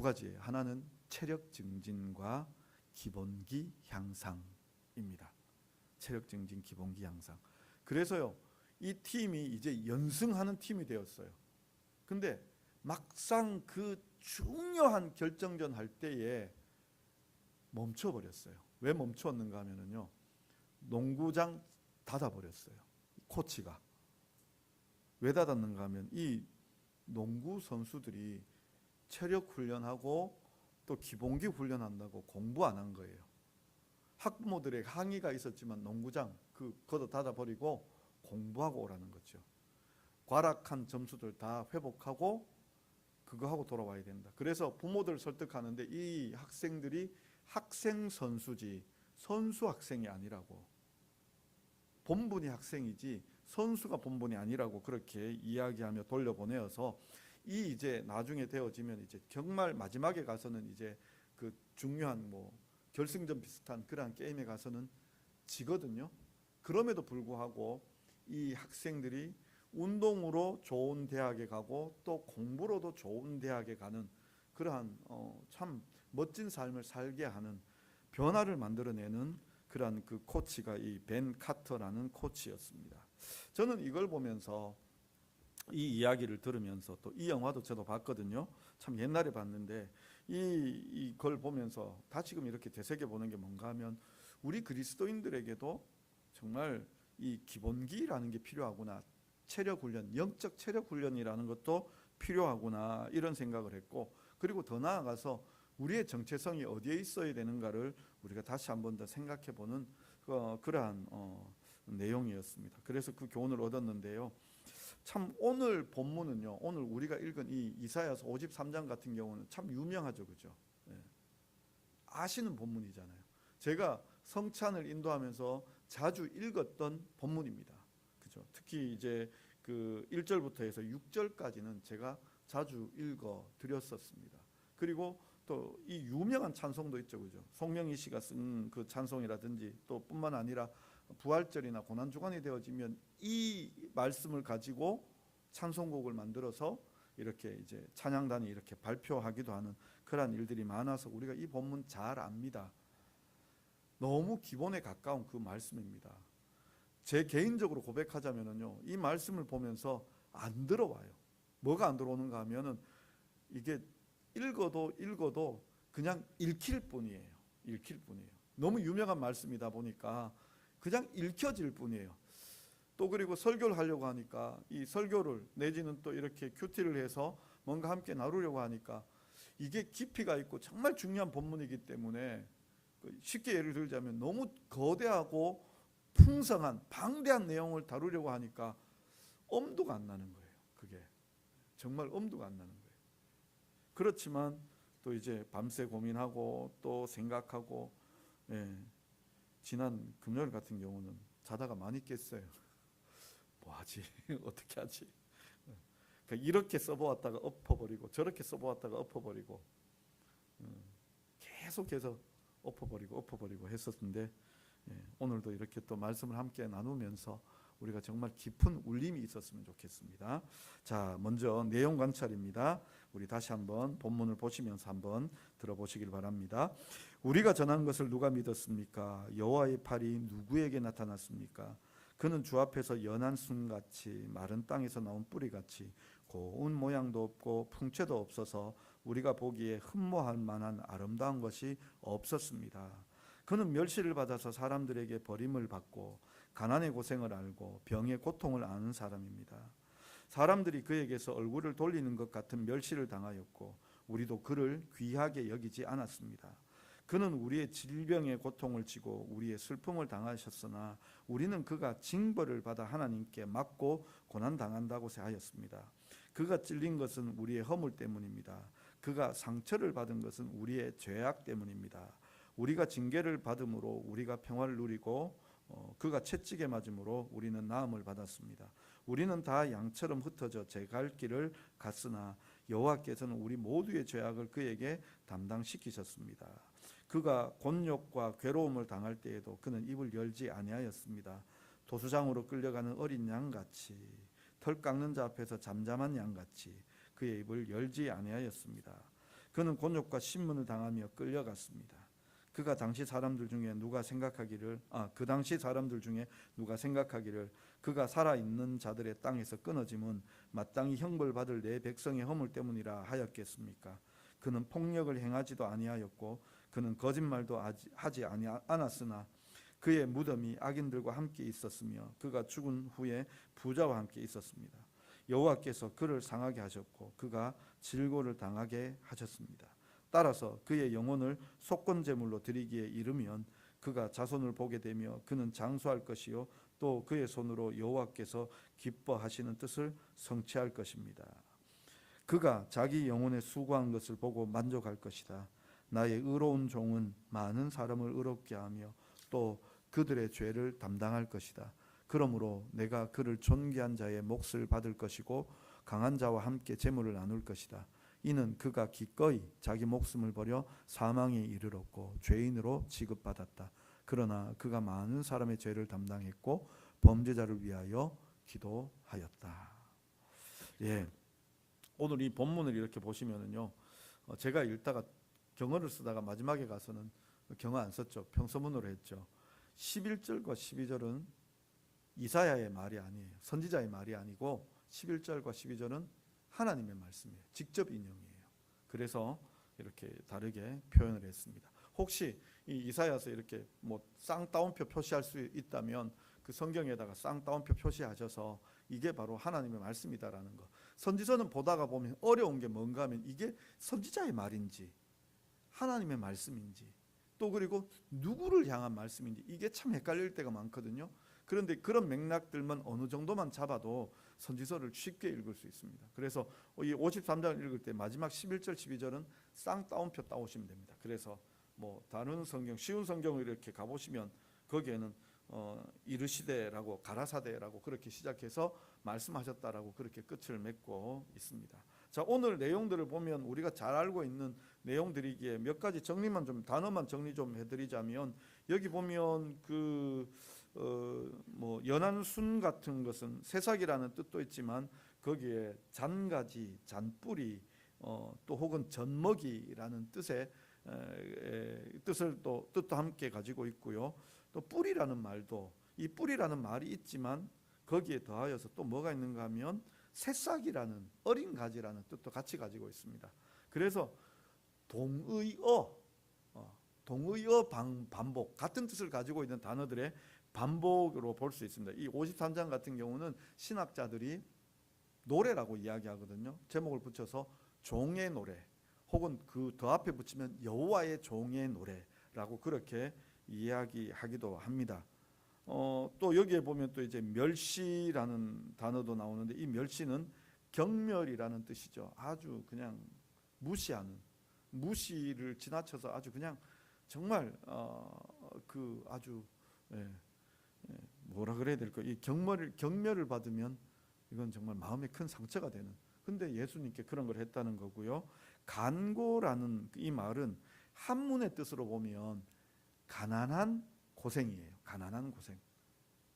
두 가지예요. 하나는 체력 증진과 기본기 향상입니다. 체력 증진, 기본기 향상. 그래서요, 이 팀이 이제 연승하는 팀이 되었어요. 근데 막상 그 중요한 결정전 할 때에 멈춰버렸어요. 왜 멈췄는가 하면요, 농구장 닫아버렸어요. 코치가. 왜 닫았는가 하면 이 농구 선수들이 체력 훈련하고 또 기본기 훈련한다고 공부 안 한 거예요. 학부모들의 항의가 있었지만 농구장 걷어 닫아버리고 공부하고 오라는 거죠. 과락한 점수들 다 회복하고 그거 하고 돌아와야 된다. 그래서 부모들 설득하는데 이 학생들이 학생 선수지 선수 학생이 아니라고, 본분이 학생이지 선수가 본분이 아니라고 그렇게 이야기하며 돌려보내어서 이 이제 나중에 되어지면 이제 정말 마지막에 가서는 이제 그 중요한 뭐 결승전 비슷한 그러한 게임에 가서는 지거든요. 그럼에도 불구하고 이 학생들이 운동으로 좋은 대학에 가고 또 공부로도 좋은 대학에 가는 그러한 참 멋진 삶을 살게 하는 변화를 만들어내는 그러한 그 코치가 이 벤 카터라는 코치였습니다. 저는 이걸 보면서 이 이야기를 들으면서 또 이 영화도 저도 봤거든요. 참 옛날에 봤는데 이걸 보면서 다시금 이렇게 되새겨보는 게 뭔가 하면 우리 그리스도인들에게도 정말 이 기본기라는 게 필요하구나, 체력 훈련, 영적 체력 훈련이라는 것도 필요하구나 이런 생각을 했고, 그리고 더 나아가서 우리의 정체성이 어디에 있어야 되는가를 우리가 다시 한번 더 생각해보는 그러한 내용이었습니다. 그래서 그 교훈을 얻었는데요. 참 오늘 본문은요, 오늘 우리가 읽은 이 이사야서 53장 같은 경우는 참 유명하죠, 그죠? 네. 아시는 본문이잖아요. 제가 성찬을 인도하면서 자주 읽었던 본문입니다, 그죠? 특히 이제 그 1절부터 해서 6절까지는 제가 자주 읽어 드렸었습니다. 그리고 또 이 유명한 찬송도 있죠, 그죠? 송명희 씨가 쓴 그 찬송이라든지 또 뿐만 아니라 부활절이나 고난주간이 되어지면 이 말씀을 가지고 찬송곡을 만들어서 이렇게 이제 찬양단이 이렇게 발표하기도 하는 그러한 일들이 많아서 우리가 이 본문 잘 압니다. 너무 기본에 가까운 그 말씀입니다. 제 개인적으로 고백하자면요, 이 말씀을 보면서 안 들어와요. 뭐가 안 들어오는가 하면은 이게 읽어도 그냥 읽힐 뿐이에요. 읽힐 뿐이에요. 너무 유명한 말씀이다 보니까 그냥 읽혀질 뿐이에요. 또 그리고 설교를 하려고 하니까 이 설교를 내지는 또 이렇게 큐티를 해서 뭔가 함께 나누려고 하니까 이게 깊이가 있고 정말 중요한 본문이기 때문에 쉽게 예를 들자면 너무 거대하고 풍성한 방대한 내용을 다루려고 하니까 엄두가 안 나는 거예요. 그게 정말 엄두가 안 나는 거예요. 그렇지만 또 이제 밤새 고민하고 또 생각하고, 지난 금요일 같은 경우는 자다가 많이 깼어요. 뭐하지? 어떻게 하지? 그러니까 이렇게 써보았다가 엎어버리고 저렇게 써보았다가 엎어버리고 계속해서 엎어버리고 했었는데, 오늘도 이렇게 또 말씀을 함께 나누면서 우리가 정말 깊은 울림이 있었으면 좋겠습니다. 자, 먼저 내용 관찰입니다. 우리 다시 한번 본문을 보시면서 한번 들어보시길 바랍니다. 우리가 전한 것을 누가 믿었습니까? 여호와의 팔이 누구에게 나타났습니까? 그는 주 앞에서 연한 순같이 마른 땅에서 나온 뿌리같이 고운 모양도 없고 풍채도 없어서 우리가 보기에 흠모할 만한 아름다운 것이 없었습니다. 그는 멸시를 받아서 사람들에게 버림을 받고 가난의 고생을 알고 병의 고통을 아는 사람입니다. 사람들이 그에게서 얼굴을 돌리는 것 같은 멸시를 당하였고 우리도 그를 귀하게 여기지 않았습니다. 그는 우리의 질병의 고통을 지고 우리의 슬픔을 당하셨으나 우리는 그가 징벌을 받아 하나님께 맞고 고난당한다고 하였습니다. 그가 찔린 것은 우리의 허물 때문입니다. 그가 상처를 받은 것은 우리의 죄악 때문입니다. 우리가 징계를 받음으로 우리가 평화를 누리고 그가 채찍에 맞음으로 우리는 나음을 받았습니다. 우리는 다 양처럼 흩어져 제 갈 길을 갔으나 여호와께서는 우리 모두의 죄악을 그에게 담당시키셨습니다. 그가 곤욕과 괴로움을 당할 때에도 그는 입을 열지 아니하였습니다. 도수장으로 끌려가는 어린 양같이 털 깎는 자 앞에서 잠잠한 양같이 그의 입을 열지 아니하였습니다. 그는 곤욕과 신문을 당하며 끌려갔습니다. 그 당시 사람들 중에 누가 생각하기를 그가 살아있는 자들의 땅에서 끊어짐은 마땅히 형벌받을 내 백성의 허물 때문이라 하였겠습니까? 그는 폭력을 행하지도 아니하였고 그는 거짓말도 하지 않았으나 그의 무덤이 악인들과 함께 있었으며 그가 죽은 후에 부자와 함께 있었습니다. 여호와께서 그를 상하게 하셨고 그가 질고를 당하게 하셨습니다. 따라서 그의 영혼을 속건제물로 드리기에 이르면 그가 자손을 보게 되며 그는 장수할 것이요 또 그의 손으로 여호와께서 기뻐하시는 뜻을 성취할 것입니다. 그가 자기 영혼에 수고한 것을 보고 만족할 것이다. 나의 의로운 종은 많은 사람을 의롭게 하며 또 그들의 죄를 담당할 것이다. 그러므로 내가 그를 존귀한 자의 몫을 받을 것이고 강한 자와 함께 재물을 나눌 것이다. 이는 그가 기꺼이 자기 목숨을 버려 사망에 이르렀고 죄인으로 취급받았다. 그러나 그가 많은 사람의 죄를 담당했고 범죄자를 위하여 기도하였다. 예, 오늘 이 본문을 이렇게 보시면은요, 제가 읽다가 경어를 쓰다가 마지막에 가서는 경어 안 썼죠. 평서문으로 했죠. 11절과 12절은 이사야의 말이 아니에요. 선지자의 말이 아니고 11절과 12절은 하나님의 말씀이에요. 직접 인용이에요. 그래서 이렇게 다르게 표현을 했습니다. 혹시 이 이사야서 이렇게 뭐 쌍따옴표 표시할 수 있다면 그 성경에다가 쌍따옴표 표시하셔서 이게 바로 하나님의 말씀이다라는 거. 선지서는 보다가 보면 어려운 게 뭔가 하면 이게 선지자의 말인지 하나님의 말씀인지 또 그리고 누구를 향한 말씀인지 이게 참 헷갈릴 때가 많거든요. 그런데 그런 맥락들만 어느 정도만 잡아도 선지서를 쉽게 읽을 수 있습니다. 그래서 이 53장을 읽을 때 마지막 11절 12절은 쌍따옴표 따오시면 됩니다. 그래서 뭐 다른 성경 쉬운 성경을 이렇게 가보시면 거기에는 이르시되라고 가라사대라고 그렇게 시작해서 말씀하셨다라고 그렇게 끝을 맺고 있습니다. 자, 오늘 내용들을 보면 우리가 잘 알고 있는 내용들이기에 몇 가지 정리만 좀 단어만 정리 좀 해드리자면 여기 보면 뭐 연한 순 같은 것은 새싹이라는 뜻도 있지만 거기에 잔가지, 잔뿌리 또 혹은 젖먹이라는 뜻을 또 뜻도 함께 가지고 있고요. 또 뿌리라는 말도 이 뿌리라는 말이 있지만 거기에 더하여서 또 뭐가 있는가 하면 새싹이라는 어린 가지라는 뜻도 같이 가지고 있습니다. 그래서 동의어 반복 같은 뜻을 가지고 있는 단어들의 반복으로 볼 수 있습니다. 이 53장 같은 경우는 신학자들이 노래라고 이야기하거든요. 제목을 붙여서 종의 노래 혹은 그 더 앞에 붙이면 여호와의 종의 노래라고 그렇게 이야기하기도 합니다. 또 여기에 보면 또 이제 멸시라는 단어도 나오는데 이 멸시는 경멸이라는 뜻이죠. 아주 그냥 무시를 지나쳐서 아주 그냥 정말 그 아주 뭐라 그래야 될까? 이 경멸을 받으면 이건 정말 마음에 큰 상처가 되는. 근데 예수님께 그런 걸 했다는 거고요. 간고라는 이 말은 한문의 뜻으로 보면 가난한 고생이에요. 가난한 고생.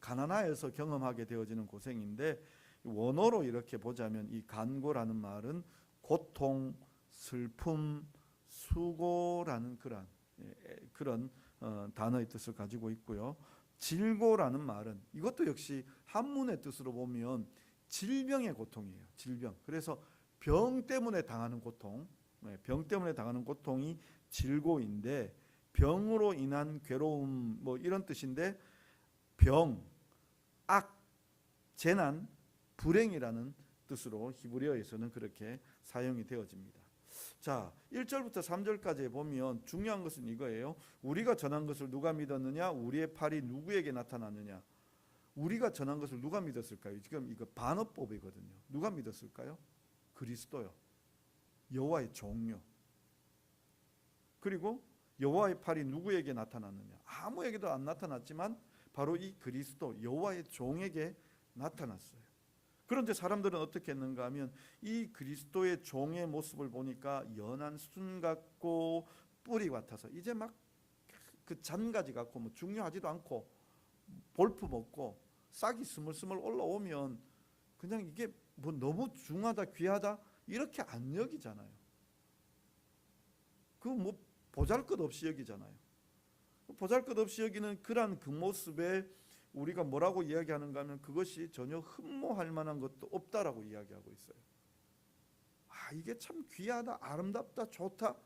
가난하여서 경험하게 되어지는 고생인데 원어로 이렇게 보자면 이 간고라는 말은 고통, 슬픔, 수고라는 그런 단어의 뜻을 가지고 있고요. 질고라는 말은 이것도 역시 한문의 뜻으로 보면 질병의 고통이에요. 질병. 그래서 병 때문에 당하는 고통, 병 때문에 당하는 고통이 질고인데 병으로 인한 괴로움 뭐 이런 뜻인데 병, 악, 재난, 불행이라는 뜻으로 히브리어에서는 그렇게 사용이 되어집니다. 자, 1절부터 3절까지 보면 중요한 것은 이거예요. 우리가 전한 것을 누가 믿었느냐? 우리의 팔이 누구에게 나타났느냐? 우리가 전한 것을 누가 믿었을까요? 지금 이거 반어법이거든요. 누가 믿었을까요? 그리스도요. 여호와의 종요. 그리고 여호와의 팔이 누구에게 나타났느냐? 아무에게도 안 나타났지만 바로 이 그리스도 여호와의 종에게 나타났어요. 그런데 사람들은 어떻게 했는가 하면 이 그리스도의 종의 모습을 보니까 연한 순 같고 뿌리 같아서 이제 막 그 잔가지 같고 뭐 중요하지도 않고 볼품 없고 싹이 스물스물 올라오면 그냥 이게 뭐 너무 중하다 귀하다 이렇게 안 여기잖아요. 그 뭐 보잘것없이 여기잖아요. 보잘것없이 여기는 그러한 그 모습에 우리가 뭐라고 이야기하는가 하면 그것이 전혀 흠모할 만한 것도 없다라고 이야기하고 있어요. 이게 참 귀하다, 아름답다, 좋다.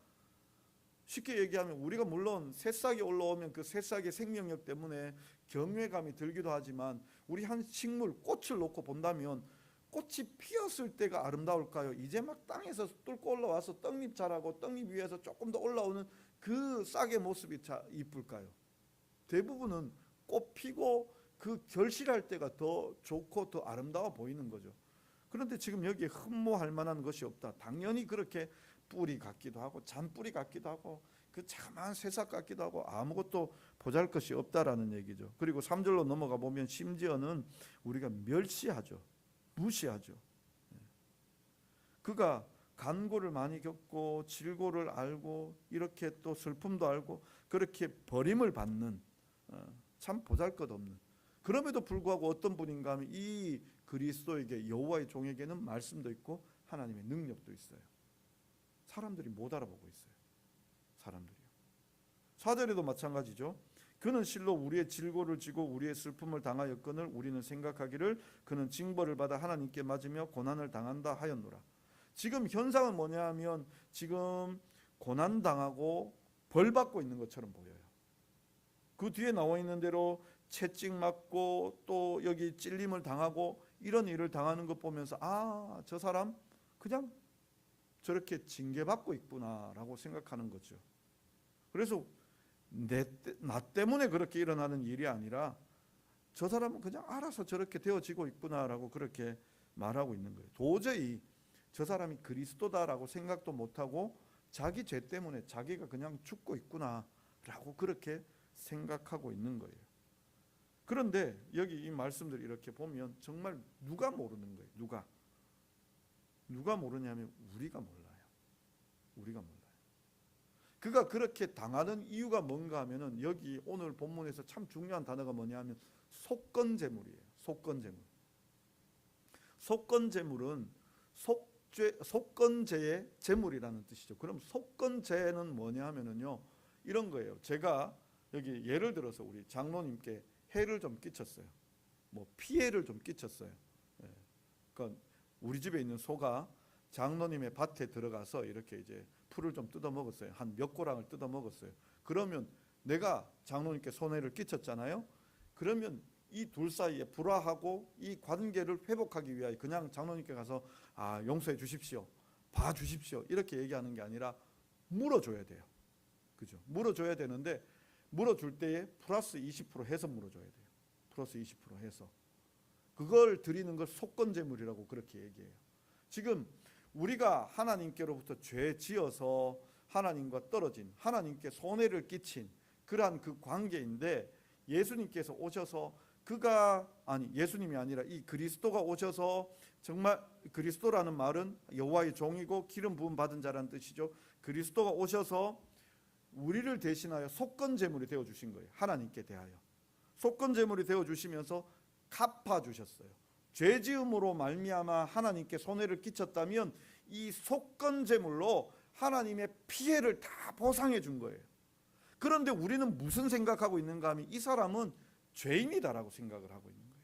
쉽게 얘기하면 우리가 물론 새싹이 올라오면 그 새싹의 생명력 때문에 경외감이 들기도 하지만 우리 한 식물, 꽃을 놓고 본다면 꽃이 피었을 때가 아름다울까요? 이제 막 땅에서 뚫고 올라와서 떡잎 자라고 떡잎 위에서 조금 더 올라오는 그 싹의 모습이 이쁠까요? 대부분은 꽃 피고 그 결실할 때가 더 좋고 더 아름다워 보이는 거죠. 그런데 지금 여기에 흠모할 만한 것이 없다. 당연히 그렇게 뿌리 같기도 하고 잔뿌리 같기도 하고 그 자그마한 새싹 같기도 하고 아무것도 보잘것이 없다라는 얘기죠. 그리고 3절로 넘어가 보면 심지어는 우리가 멸시하죠. 무시하죠. 그가 간고를 많이 겪고 질고를 알고 이렇게 또 슬픔도 알고 그렇게 버림을 받는 참 보잘것없는, 그럼에도 불구하고 어떤 분인가 하면 이 그리스도에게, 여호와의 종에게는 말씀도 있고 하나님의 능력도 있어요. 사람들이 못 알아보고 있어요. 사람들이요. 4절에도 마찬가지죠. 그는 실로 우리의 질고를 지고 우리의 슬픔을 당하였거늘 우리는 생각하기를 그는 징벌을 받아 하나님께 맞으며 고난을 당한다 하였노라. 지금 현상은 뭐냐 하면 지금 고난 당하고 벌 받고 있는 것처럼 보여요. 그 뒤에 나와 있는 대로 채찍 맞고 또 여기 찔림을 당하고 이런 일을 당하는 것 보면서 저 사람 그냥 저렇게 징계받고 있구나라고 생각하는 거죠. 그래서 나 때문에 그렇게 일어나는 일이 아니라 저 사람은 그냥 알아서 저렇게 되어지고 있구나라고 그렇게 말하고 있는 거예요. 도저히 저 사람이 그리스도다라고 생각도 못하고 자기 죄 때문에 자기가 그냥 죽고 있구나라고 그렇게 생각하고 있는 거예요. 그런데 여기 이 말씀들 이렇게 보면 정말 누가 모르는 거예요. 누가 모르냐면 우리가 몰라요. 우리가 몰라요. 그가 그렇게 당하는 이유가 뭔가 하면은 여기 오늘 본문에서 참 중요한 단어가 뭐냐면 속건제물이에요. 속건제물. 속건제물은 속건제의 제물이라는 뜻이죠. 그럼 속건제는 뭐냐 하면은요 이런 거예요. 제가 여기 예를 들어서 우리 장로님께 해를 좀 끼쳤어요. 뭐 피해를 좀 끼쳤어요. 그러니까 우리 집에 있는 소가 장로님의 밭에 들어가서 이렇게 이제 풀을 좀 뜯어 먹었어요. 한 몇 고랑을 뜯어 먹었어요. 그러면 내가 장로님께 손해를 끼쳤잖아요. 그러면 이 둘 사이에 불화하고 이 관계를 회복하기 위하여 그냥 장로님께 가서 용서해 주십시오, 봐 주십시오 이렇게 얘기하는 게 아니라 물어줘야 돼요. 그죠? 물어줘야 되는데 물어줄 때에 플러스 20% 해서 물어줘야 돼요. 플러스 20% 해서 그걸 드리는 걸 속건제물이라고 그렇게 얘기해요. 지금 우리가 하나님께로부터 죄 지어서 하나님과 떨어진, 하나님께 손해를 끼친 그러한 그 관계인데 예수님께서 오셔서 예수님이 아니라 이 그리스도가 오셔서, 정말 그리스도라는 말은 여호와의 종이고 기름 부음 받은 자라는 뜻이죠. 그리스도가 오셔서 우리를 대신하여 속건제물이 되어 주신 거예요. 하나님께 대하여 속건제물이 되어 주시면서 갚아 주셨어요. 죄지음으로 말미암아 하나님께 손해를 끼쳤다면 이 속건제물로 하나님의 피해를 다 보상해 준 거예요. 그런데 우리는 무슨 생각하고 있는가 하면 이 사람은 죄인이다라고 생각을 하고 있는 거예요.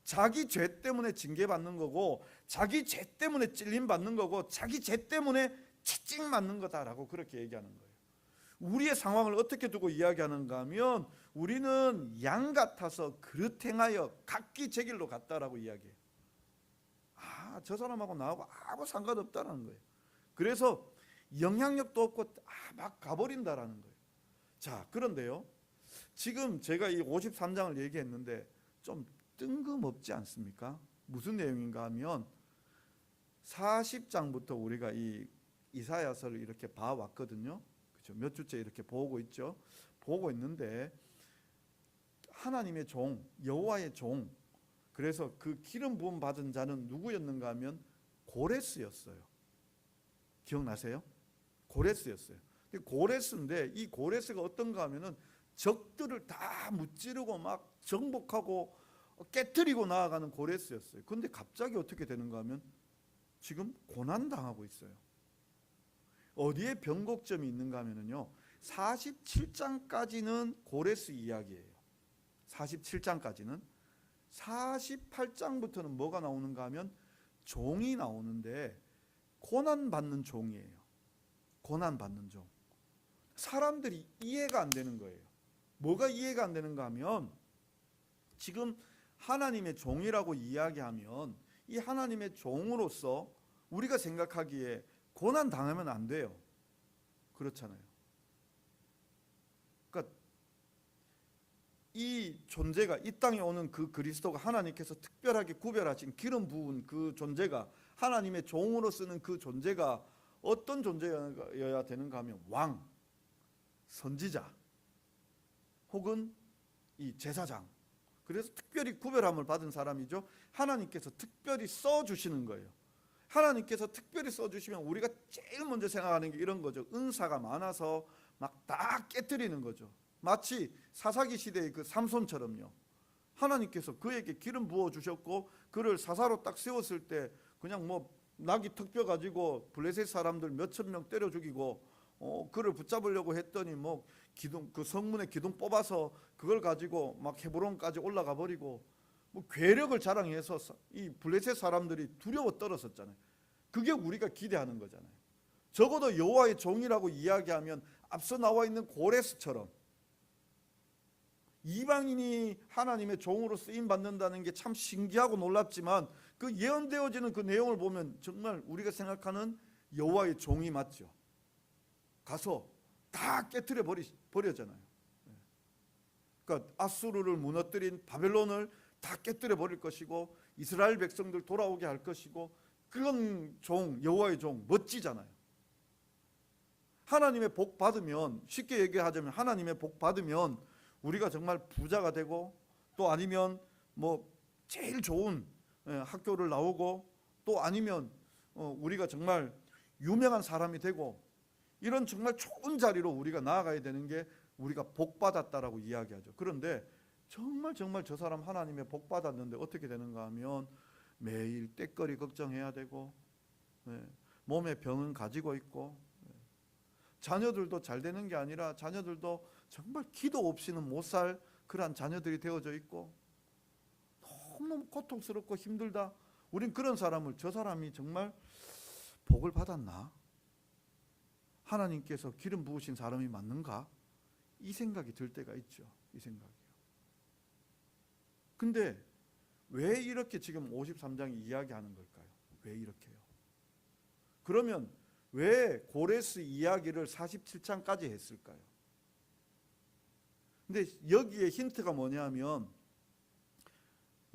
자기 죄 때문에 징계받는 거고 자기 죄 때문에 찔림받는 거고 자기 죄 때문에 채찍 맞는 거다라고 그렇게 얘기하는 거예요. 우리의 상황을 어떻게 두고 이야기하는가 하면 우리는 양 같아서 그릇 행하여 각기 제 길로 갔다라고 이야기해요. 저 사람하고 나하고 아무 상관없다라는 거예요. 그래서 영향력도 없고 막 가버린다라는 거예요. 자, 그런데요, 지금 제가 이 53장을 얘기했는데 좀 뜬금없지 않습니까? 무슨 내용인가 하면 40장부터 우리가 이 이사야서를 이렇게 봐왔거든요. 그렇죠? 몇 주째 이렇게 보고 있죠. 보고 있는데 하나님의 종, 여호와의 종, 그래서 그 기름 부음 받은 자는 누구였는가 하면 고레스였어요. 기억나세요? 고레스였어요. 고레스인데 이 고레스가 어떤가 하면은 적들을 다 무찌르고 막 정복하고 깨뜨리고 나아가는 고레스였어요. 그런데 갑자기 어떻게 되는가 하면 지금 고난당하고 있어요. 어디에 변곡점이 있는가 하면요, 47장까지는 고레스 이야기예요. 47장까지는. 48장부터는 뭐가 나오는가 하면 종이 나오는데 고난받는 종이에요. 고난받는 종. 사람들이 이해가 안 되는 거예요. 뭐가 이해가 안 되는가 하면 지금 하나님의 종이라고 이야기하면 이 하나님의 종으로서 우리가 생각하기에 고난 당하면 안 돼요. 그렇잖아요. 그러니까 이 존재가, 이 땅에 오는 그 그리스도가 하나님께서 특별하게 구별하신 기름 부은 그 존재가, 하나님의 종으로 쓰는 그 존재가 어떤 존재여야 되는가 하면 왕, 선지자, 혹은 이 제사장. 그래서 특별히 구별함을 받은 사람이죠. 하나님께서 특별히 써주시는 거예요. 하나님께서 특별히 써주시면 우리가 제일 먼저 생각하는 게 이런 거죠. 은사가 많아서 막 다 깨뜨리는 거죠. 마치 사사기 시대의 그 삼손처럼요. 하나님께서 그에게 기름 부어 주셨고 그를 사사로 딱 세웠을 때 그냥 뭐 나귀 턱뼈 가지고 블레셋 사람들 몇천 명 때려 죽이고 그를 붙잡으려고 했더니 뭐 기둥, 그 성문에 기둥 뽑아서 그걸 가지고 막 헤브론까지 올라가 버리고 뭐 괴력을 자랑해서 이 블레셋 사람들이 두려워 떨었었잖아요. 그게 우리가 기대하는 거잖아요. 적어도 여호와의 종이라고 이야기하면 앞서 나와 있는 고레스처럼 이방인이 하나님의 종으로 쓰임 받는다는 게 참 신기하고 놀랍지만 그 예언되어지는 그 내용을 보면 정말 우리가 생각하는 여호와의 종이 맞죠. 가서 다 깨트려 버렸잖아요. 그러니까 아수르를 무너뜨린 바벨론을 다 깨뜨려 버릴 것이고 이스라엘 백성들 돌아오게 할 것이고, 그건 종, 여호와의 종 멋지잖아요. 하나님의 복 받으면, 쉽게 얘기하자면 하나님의 복 받으면 우리가 정말 부자가 되고, 또 아니면 뭐 제일 좋은 학교를 나오고, 또 아니면 우리가 정말 유명한 사람이 되고, 이런 정말 좋은 자리로 우리가 나아가야 되는 게 우리가 복 받았다라고 이야기하죠. 그런데 정말 저 사람 하나님의 복 받았는데 어떻게 되는가 하면 매일 떼거리 걱정해야 되고, 몸에 병은 가지고 있고, 자녀들도 잘 되는 게 아니라 자녀들도 정말 기도 없이는 못 살 그러한 자녀들이 되어져 있고, 너무 고통스럽고 힘들다. 우린 그런 사람을, 저 사람이 정말 복을 받았나? 하나님께서 기름 부으신 사람이 맞는가? 이 생각이 들 때가 있죠. 이 생각이요. 근데 왜 이렇게 지금 53장이 이야기하는 걸까요? 왜 이렇게요? 그러면 왜 고레스 이야기를 47장까지 했을까요? 근데 여기에 힌트가 뭐냐면,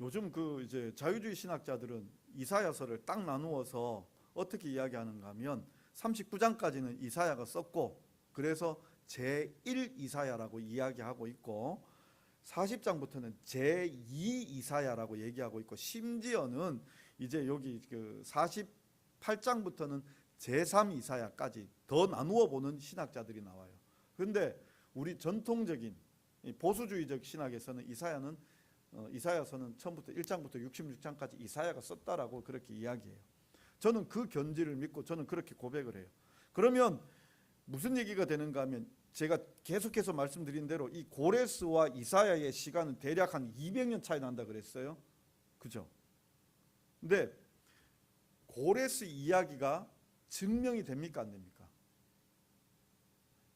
요즘 그 이제 자유주의 신학자들은 이사야서를 딱 나누어서 어떻게 이야기하는가 하면 39장까지는 이사야가 썼고, 그래서 제1 이사야라고 이야기하고 있고, 40장부터는 제2 이사야라고 얘기하고 있고, 심지어는 이제 여기 그 48장부터는 제3 이사야까지 더 나누어 보는 신학자들이 나와요. 그런데 우리 전통적인 보수주의적 신학에서는 이사야서는 처음부터 1장부터 66장까지 이사야가 썼다라고 그렇게 이야기해요. 저는 그 견지를 믿고 저는 그렇게 고백을 해요. 그러면 무슨 얘기가 되는가 하면, 제가 계속해서 말씀드린 대로 이 고레스와 이사야의 시간은 대략 한 200년 차이 난다 그랬어요. 그죠? 근데 고레스 이야기가 증명이 됩니까, 안 됩니까?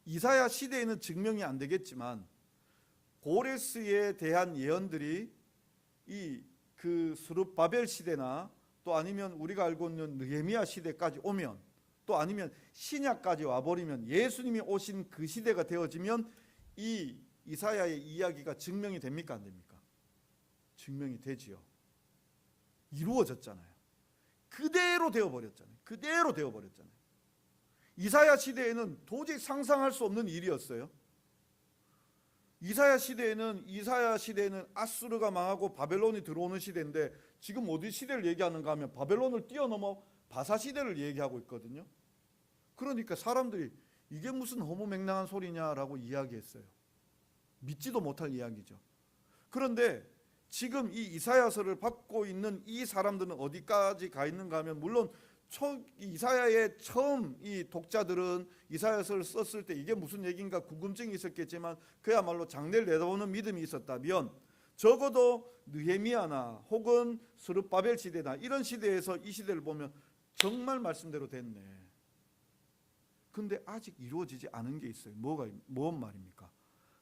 이사야 시대에는 증명이 안 되겠지만 고레스에 대한 예언들이 이 그 스룹바벨 시대나 또 아니면 우리가 알고 있는 느헤미야 시대까지 오면, 또 아니면 신약까지 와버리면, 예수님이 오신 그 시대가 되어지면 이 이사야의 이야기가 증명이 됩니까, 안 됩니까? 증명이 되지요. 이루어졌잖아요. 그대로 되어버렸잖아요. 그대로 되어버렸잖아요. 이사야 시대에는 도저히 상상할 수 없는 일이었어요. 이사야 시대에는 아수르가 망하고 바벨론이 들어오는 시대인데, 지금 어디 시대를 얘기하는가 하면 바벨론을 뛰어넘어 바사 시대를 얘기하고 있거든요. 그러니까 사람들이 이게 무슨 허무맹랑한 소리냐라고 이야기했어요. 믿지도 못할 이야기죠. 그런데 지금 이 이사야서를 받고 있는 이 사람들은 어디까지 가 있는가 하면, 물론 이사야의 처음 이 독자들은 이사야서를 썼을 때 이게 무슨 얘기인가 궁금증이 있었겠지만 그야말로 장래를 내다보는 믿음이 있었다면 적어도 느헤미야나 혹은 스룹바벨 시대나 이런 시대에서 이 시대를 보면 정말 말씀대로 됐네. 근데 아직 이루어지지 않은 게 있어요. 뭔 말입니까?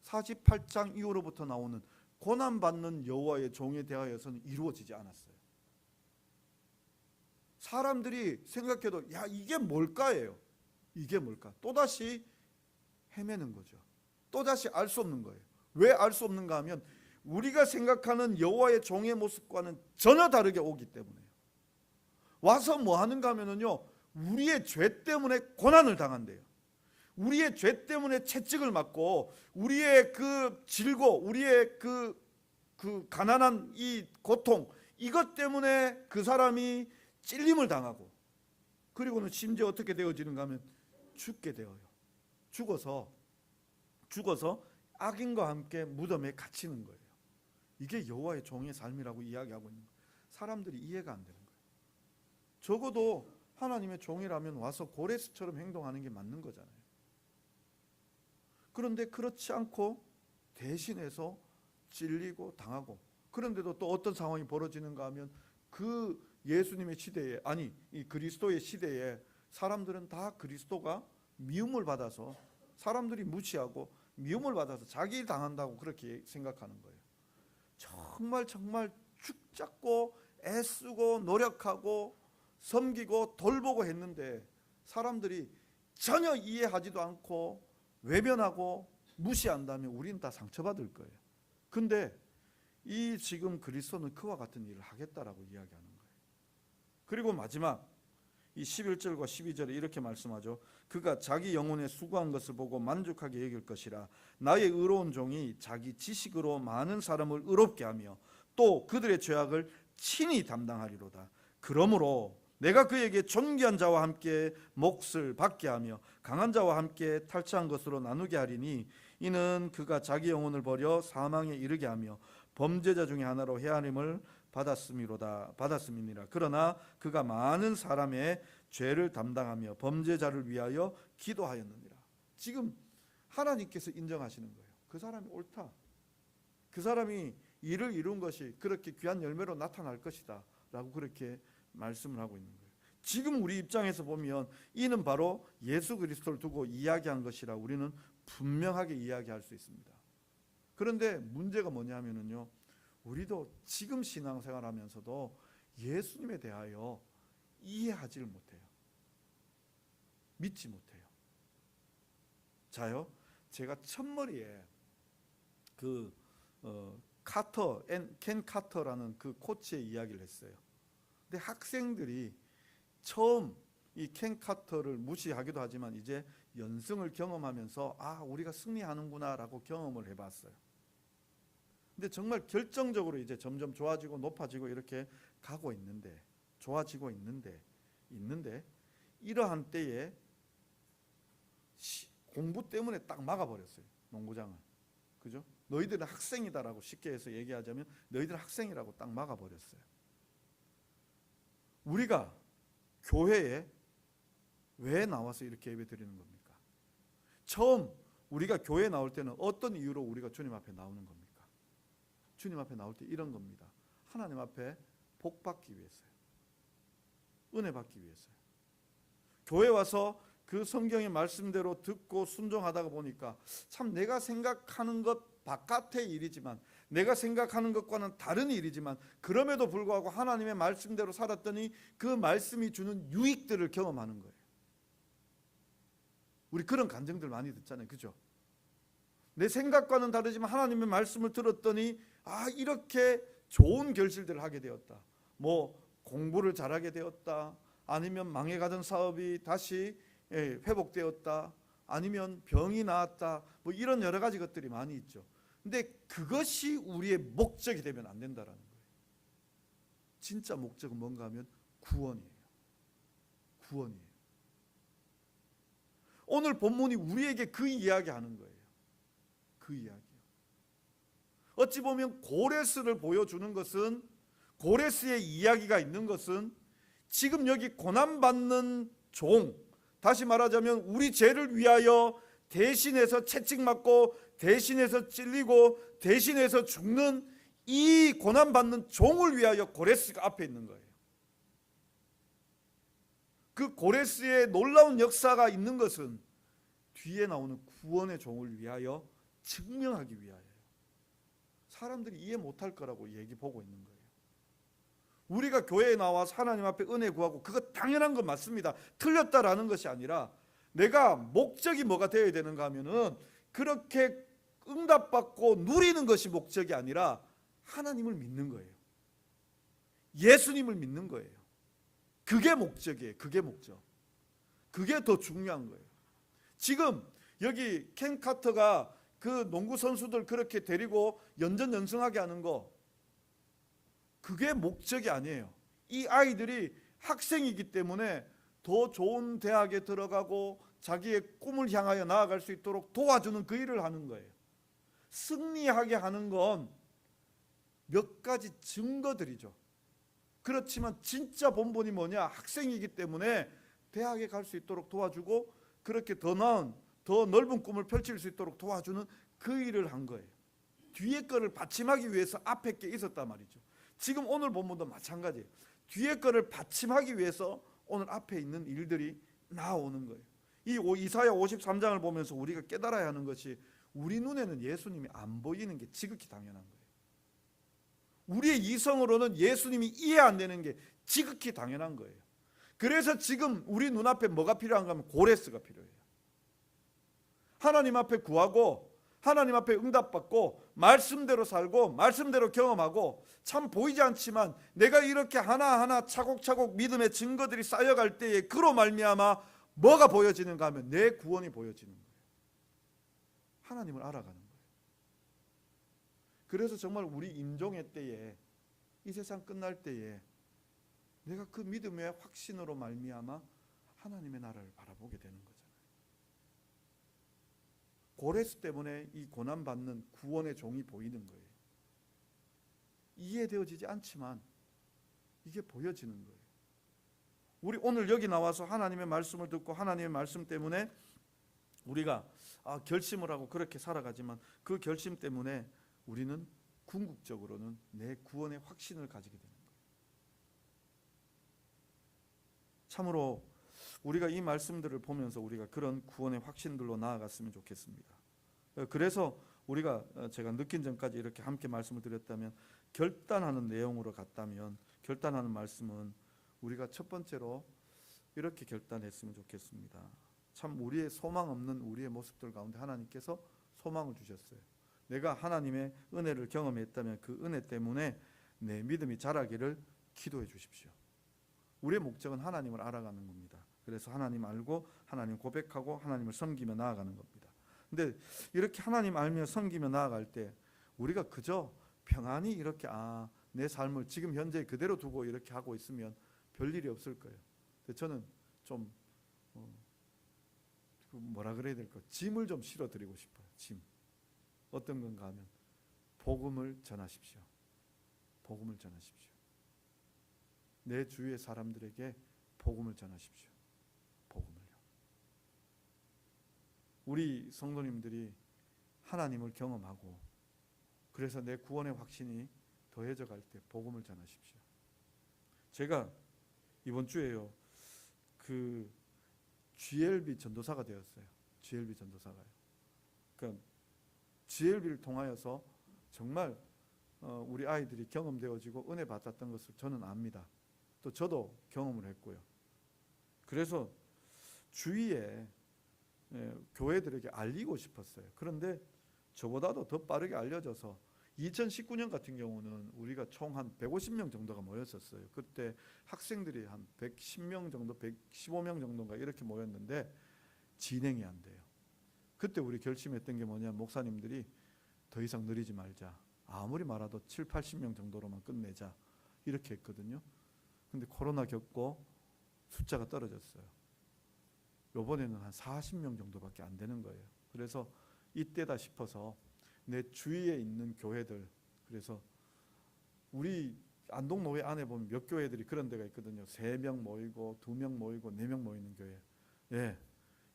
48장 이후로부터 나오는 고난받는 여호와의 종에 대하여서는 이루어지지 않았어요. 사람들이 생각해도 야 이게 뭘까예요. 이게 뭘까? 또다시 헤매는 거죠. 또다시 알 수 없는 거예요. 왜 알 수 없는가 하면 우리가 생각하는 여호와의 종의 모습과는 전혀 다르게 오기 때문에요. 와서 뭐 하는가 하면은요, 우리의 죄 때문에 고난을 당한대요. 우리의 죄 때문에 채찍을 맞고 우리의 그 질고 우리의 그 가난한 이 고통 이것 때문에 그 사람이 찔림을 당하고 그리고는 심지어 어떻게 되어지는가 하면 죽게 되어요. 죽어서 악인과 함께 무덤에 갇히는 거예요. 이게 여호와의 종의 삶이라고 이야기하고 있는 거예요. 사람들이 이해가 안 되는 거예요. 적어도 하나님의 종이라면 와서 고레스처럼 행동하는 게 맞는 거잖아요. 그런데 그렇지 않고 대신해서 찔리고 당하고, 그런데도 또 어떤 상황이 벌어지는가 하면 그 예수님의 시대에, 아니 이 그리스도의 시대에 사람들은 다 그리스도가 미움을 받아서, 사람들이 무시하고 미움을 받아서 자기 일 당한다고 그렇게 생각하는 거예요. 정말 죽잡고 애쓰고 노력하고 섬기고 돌보고 했는데 사람들이 전혀 이해하지도 않고 외면하고 무시한다면 우리는 다 상처받을 거예요. 근데 이 지금 그리스도는 그와 같은 일을 하겠다라고 이야기하는 거예요. 그리고 마지막 이 11절과 12절에 이렇게 말씀하죠. 그가 자기 영혼에 수고한 것을 보고 만족하게 여길 것이라. 나의 의로운 종이 자기 지식으로 많은 사람을 의롭게 하며 또 그들의 죄악을 친히 담당하리로다. 그러므로 내가 그에게 존귀한 자와 함께 몫을 받게 하며 강한 자와 함께 탈취한 것으로 나누게 하리니 이는 그가 자기 영혼을 버려 사망에 이르게 하며 범죄자 중에 하나로 헤아림을 받았음이니라. 그러나 그가 많은 사람의 죄를 담당하며 범죄자를 위하여 기도하였느니라. 지금 하나님께서 인정하시는 거예요. 그 사람이 옳다. 그 사람이 일을 이룬 것이 그렇게 귀한 열매로 나타날 것이다 라고 그렇게 말씀을 하고 있는 거예요. 지금 우리 입장에서 보면 이는 바로 예수 그리스도를 두고 이야기한 것이라 우리는 분명하게 이야기할 수 있습니다. 그런데 문제가 뭐냐면요, 우리도 지금 신앙생활하면서도 예수님에 대하여 이해하지를 못해요. 믿지 못해요. 자요, 제가 첫머리에 켄 카터라는 그 코치의 이야기를 했어요. 근데 학생들이 처음 이 켄 카터를 무시하기도 하지만 이제 연승을 경험하면서 우리가 승리하는구나라고 경험을 해봤어요. 근데 정말 결정적으로 이제 점점 좋아지고 높아지고 이렇게 가고 있는데, 좋아지고 있는데 이러한 때에 공부 때문에 딱 막아버렸어요. 농구장을. 그죠? 너희들은 학생이다라고 쉽게 해서 얘기하자면 너희들은 학생이라고 딱 막아버렸어요. 우리가 교회에 왜 나와서 이렇게 예배 드리는 겁니까? 처음 우리가 교회에 나올 때는 어떤 이유로 우리가 주님 앞에 나오는 겁니까? 주님 앞에 나올 때 이런 겁니다. 하나님 앞에 복 받기 위해서요. 은혜 받기 위해서요. 교회 와서 그 성경의 말씀대로 듣고 순종하다가 보니까 참 내가 생각하는 것 바깥의 일이지만, 내가 생각하는 것과는 다른 일이지만 그럼에도 불구하고 하나님의 말씀대로 살았더니 그 말씀이 주는 유익들을 경험하는 거예요. 우리 그런 간증들 많이 듣잖아요. 그죠? 내 생각과는 다르지만 하나님의 말씀을 들었더니 이렇게 좋은 결실들을 하게 되었다. 뭐 공부를 잘하게 되었다. 아니면 망해가던 사업이 다시 회복되었다. 아니면 병이 나았다. 뭐 이런 여러 가지 것들이 많이 있죠. 근데 그것이 우리의 목적이 되면 안 된다라는 거예요. 진짜 목적은 뭔가 하면 구원이에요. 구원이에요. 오늘 본문이 우리에게 그 이야기하는 거예요. 그 이야기요. 어찌 보면 고레스를 보여주는 것은, 고레스의 이야기가 있는 것은 지금 여기 고난받는 종, 다시 말하자면 우리 죄를 위하여 대신해서 채찍맞고 대신해서 찔리고 대신해서 죽는 이 고난받는 종을 위하여 고레스가 앞에 있는 거예요. 그 고레스의 놀라운 역사가 있는 것은 뒤에 나오는 구원의 종을 위하여 증명하기 위하여요. 사람들이 이해 못할 거라고 얘기 보고 있는 거예요. 우리가 교회에 나와서 하나님 앞에 은혜 구하고 그거 당연한 건 맞습니다. 틀렸다라는 것이 아니라 내가 목적이 뭐가 되어야 되는가 하면은 그렇게 응답받고 누리는 것이 목적이 아니라 하나님을 믿는 거예요. 예수님을 믿는 거예요. 그게 목적이에요. 그게 목적. 그게 더 중요한 거예요. 지금 여기 켄 카터가 그 농구 선수들 그렇게 데리고 연전연승하게 하는 거, 그게 목적이 아니에요. 이 아이들이 학생이기 때문에 더 좋은 대학에 들어가고 자기의 꿈을 향하여 나아갈 수 있도록 도와주는 그 일을 하는 거예요. 승리하게 하는 건 몇 가지 증거들이죠. 그렇지만 진짜 본본이 뭐냐? 학생이기 때문에 대학에 갈 수 있도록 도와주고 그렇게 더 나은, 더 넓은 꿈을 펼칠 수 있도록 도와주는 그 일을 한 거예요. 뒤에 거를 받침하기 위해서 앞에 게 있었단 말이죠. 지금 오늘 본문도 마찬가지예요. 뒤에 거를 받침하기 위해서 오늘 앞에 있는 일들이 나오는 거예요. 이 이사야 53장을 보면서 우리가 깨달아야 하는 것이 우리 눈에는 예수님이 안 보이는 게 지극히 당연한 거예요. 우리의 이성으로는 예수님이 이해 안 되는 게 지극히 당연한 거예요. 그래서 지금 우리 눈앞에 뭐가 필요한가 하면 고레스가 필요해요. 하나님 앞에 구하고 하나님 앞에 응답받고 말씀대로 살고 말씀대로 경험하고 참 보이지 않지만 내가 이렇게 하나하나 차곡차곡 믿음의 증거들이 쌓여갈 때에 그로 말미암아 뭐가 보여지는가 하면 내 구원이 보여지는 거예요. 하나님을 알아가는 거예요. 그래서 정말 우리 임종의 때에 이 세상 끝날 때에 내가 그 믿음의 확신으로 말미암아 하나님의 나라를 바라보게 되는 거잖아요. 고레스 때문에 이 고난받는 구원의 종이 보이는 거예요. 이해되어지지 않지만 이게 보여지는 거예요. 우리 오늘 여기 나와서 하나님의 말씀을 듣고 하나님의 말씀 때문에 우리가 결심을 하고 그렇게 살아가지만 그 결심 때문에 우리는 궁극적으로는 내 구원의 확신을 가지게 되는 거예요. 참으로 우리가 이 말씀들을 보면서 우리가 그런 구원의 확신들로 나아갔으면 좋겠습니다. 그래서 우리가 제가 늦긴 전까지 이렇게 함께 말씀을 드렸다면 결단하는 내용으로 갔다면 결단하는 말씀은 우리가 첫 번째로 이렇게 결단했으면 좋겠습니다. 참 우리의 소망 없는 우리의 모습들 가운데 하나님께서 소망을 주셨어요. 내가 하나님의 은혜를 경험했다면 그 은혜 때문에 내 믿음이 자라기를 기도해 주십시오. 우리의 목적은 하나님을 알아가는 겁니다. 그래서 하나님 알고 하나님 고백하고 하나님을 섬기며 나아가는 겁니다. 근데 이렇게 하나님 알며 섬기며 나아갈 때 우리가 그저 평안히 이렇게 내 삶을 지금 현재 그대로 두고 이렇게 하고 있으면 별일이 없을 거예요. 근데 저는 좀 뭐라 그래야 될까? 짐을 좀 실어 드리고 싶어요. 짐. 어떤 건가 하면 복음을 전하십시오. 복음을 전하십시오. 내 주위의 사람들에게 복음을 전하십시오. 복음을요. 우리 성도님들이 하나님을 경험하고 그래서 내 구원의 확신이 더해져 갈 때 복음을 전하십시오. 제가 이번 주에요. 그 GLB 전도사가 되었어요. GLB 전도사가요. 그러니까 GLB를 통하여서 정말 우리 아이들이 경험되어지고 은혜 받았던 것을 저는 압니다. 또 저도 경험을 했고요. 그래서 주위에 교회들에게 알리고 싶었어요. 그런데 저보다도 더 빠르게 알려져서 2019년 같은 경우는 우리가 총 한 150명 정도가 모였었어요. 그때 학생들이 한 110명 정도, 115명 정도가 이렇게 모였는데 진행이 안 돼요. 그때 우리 결심했던 게 뭐냐, 목사님들이 더 이상 느리지 말자. 아무리 많아도 7, 80명 정도로만 끝내자. 이렇게 했거든요. 근데 코로나 겪고 숫자가 떨어졌어요. 요번에는 한 40명 정도밖에 안 되는 거예요. 그래서 이때다 싶어서 내 주위에 있는 교회들, 그래서 우리 안동노회 안에 보면 몇 교회들이 그런 데가 있거든요. 3명 모이고 2명 모이고 4명 모이는 교회. 예,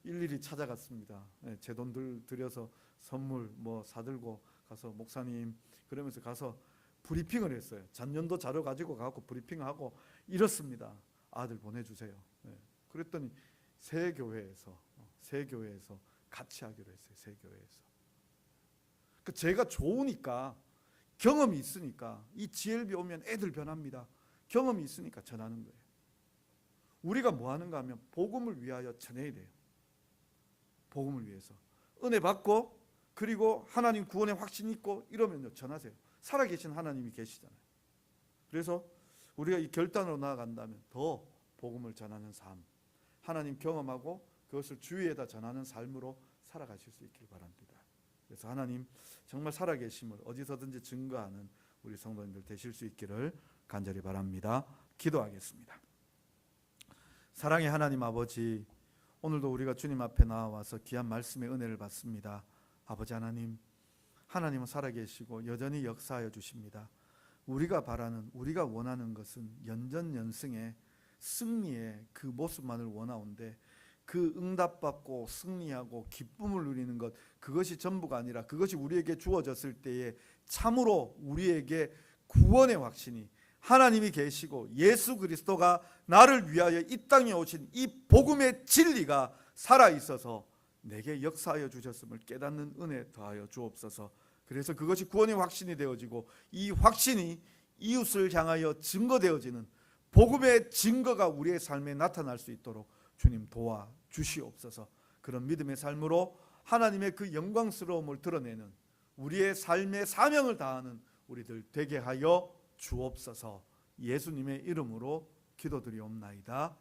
일일이 찾아갔습니다. 예, 제 돈 들여서 선물 뭐 사들고 가서 목사님 그러면서 가서 브리핑을 했어요. 잔년도 자료 가지고 가고 브리핑하고 이렇습니다. 아들 보내주세요. 예, 그랬더니 세 교회에서 같이 하기로 했어요. 세 교회에서. 그 제가 좋으니까 경험이 있으니까 이 GLB 오면 애들 변합니다. 경험이 있으니까 전하는 거예요. 우리가 뭐 하는가 하면 복음을 위하여 전해야 돼요. 복음을 위해서 은혜 받고 그리고 하나님 구원의 확신이 있고 이러면요 전하세요. 살아계신 하나님이 계시잖아요. 그래서 우리가 이 결단으로 나아간다면 더 복음을 전하는 삶, 하나님 경험하고 그것을 주위에다 전하는 삶으로 살아가실 수 있길 바랍니다. 그래서 하나님 정말 살아계심을 어디서든지 증거하는 우리 성도님들 되실 수 있기를 간절히 바랍니다. 기도하겠습니다. 사랑의 하나님 아버지, 오늘도 우리가 주님 앞에 나와서 귀한 말씀의 은혜를 받습니다. 아버지 하나님, 하나님은 살아계시고 여전히 역사하여 주십니다. 우리가 바라는, 우리가 원하는 것은 연전연승의 승리의 그 모습만을 원하온데 그 응답받고 승리하고 기쁨을 누리는 것, 그것이 전부가 아니라 그것이 우리에게 주어졌을 때에 참으로 우리에게 구원의 확신이 하나님이 계시고 예수 그리스도가 나를 위하여 이 땅에 오신 이 복음의 진리가 살아있어서 내게 역사하여 주셨음을 깨닫는 은혜 더하여 주옵소서. 그래서 그것이 구원의 확신이 되어지고 이 확신이 이웃을 향하여 증거되어지는 복음의 증거가 우리의 삶에 나타날 수 있도록 주님 도와주시옵소서. 그런 믿음의 삶으로 하나님의 그 영광스러움을 드러내는 우리의 삶의 사명을 다하는 우리들 되게 하여 주옵소서. 예수님의 이름으로 기도드리옵나이다.